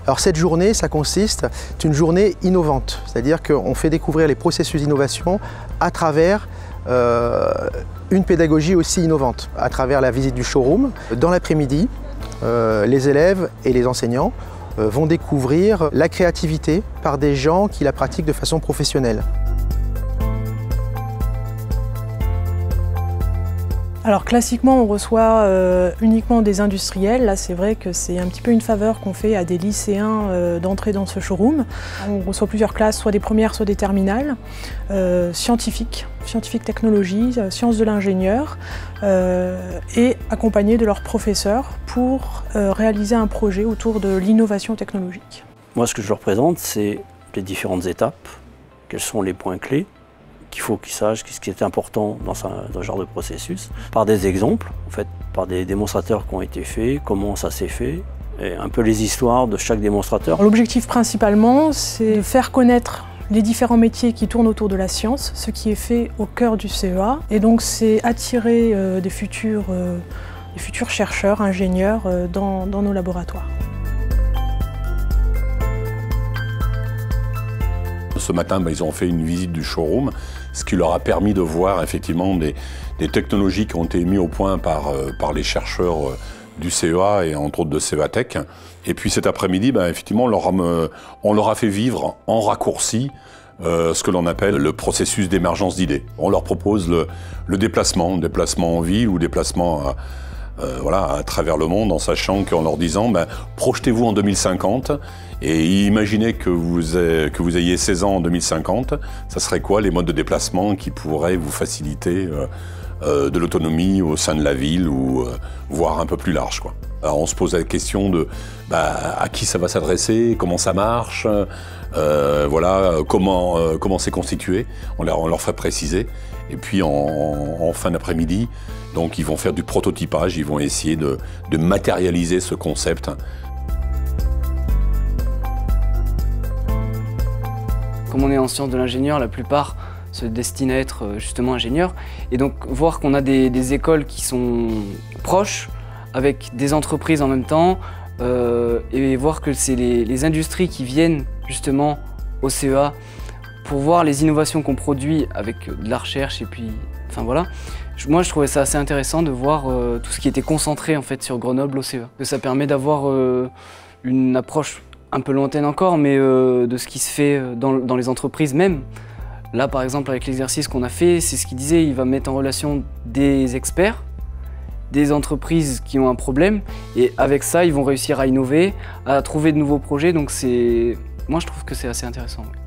Alors cette journée, c'est une journée innovante, c'est-à-dire qu'on fait découvrir les processus d'innovation à travers une pédagogie aussi innovante, à travers la visite du showroom. Dans l'après-midi, les élèves et les enseignants vont découvrir la créativité par des gens qui la pratiquent de façon professionnelle. Alors classiquement, on reçoit uniquement des industriels. Là, c'est vrai que c'est un petit peu une faveur qu'on fait à des lycéens d'entrer dans ce showroom. On reçoit plusieurs classes, soit des premières, soit des terminales, scientifiques technologie, sciences de l'ingénieur, et accompagnés de leurs professeurs pour réaliser un projet autour de l'innovation technologique. Moi, ce que je leur présente, c'est les différentes étapes, quels sont les points clés, qu'il faut qu'ils sachent ce qui est important dans ce genre de processus, par des exemples, en fait, par des démonstrateurs qui ont été faits, comment ça s'est fait, et un peu les histoires de chaque démonstrateur. L'objectif principalement, c'est de faire connaître les différents métiers qui tournent autour de la science, ce qui est fait au cœur du CEA, et donc c'est attirer des futurs chercheurs, ingénieurs dans nos laboratoires. Ce matin, ils ont fait une visite du showroom, ce qui leur a permis de voir effectivement des technologies qui ont été mises au point par les chercheurs du CEA et entre autres de CEA Tech. Et puis cet après-midi, effectivement, on leur a fait vivre en raccourci ce que l'on appelle le processus d'émergence d'idées. On leur propose le déplacement en ville ou déplacement à travers le monde, en sachant qu'en leur disant projetez-vous en 2050 et imaginez que vous ayez 16 ans en 2050, ça serait quoi les modes de déplacement qui pourraient vous faciliter de l'autonomie au sein de la ville ou voire un peu plus large, quoi. Alors on se pose la question de à qui ça va s'adresser, comment ça marche, comment c'est constitué, on leur fait préciser. Et puis en fin d'après-midi, donc ils vont faire du prototypage, ils vont essayer de matérialiser ce concept. Comme on est en sciences de l'ingénieur, la plupart se destinent à être justement ingénieurs. Et donc voir qu'on a des écoles qui sont proches, avec des entreprises en même temps, et voir que c'est les industries qui viennent justement au CEA pour voir les innovations qu'on produit avec de la recherche et puis, enfin voilà. Moi je trouvais ça assez intéressant de voir tout ce qui était concentré en fait sur Grenoble au CEA. Que ça permet d'avoir une approche un peu lointaine encore, mais de ce qui se fait dans les entreprises même. Là par exemple avec l'exercice qu'on a fait, c'est ce qu'il disait, il va mettre en relation des experts, des entreprises qui ont un problème, et avec ça ils vont réussir à innover, à trouver de nouveaux projets, donc moi je trouve que c'est assez intéressant. Oui.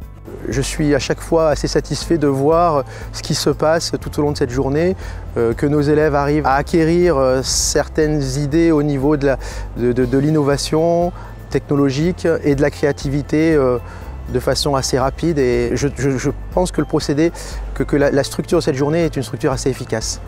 Je suis à chaque fois assez satisfait de voir ce qui se passe tout au long de cette journée, que nos élèves arrivent à acquérir certaines idées au niveau de l'innovation technologique et de la créativité de façon assez rapide. Et je pense que le procédé, que la structure de cette journée est une structure assez efficace.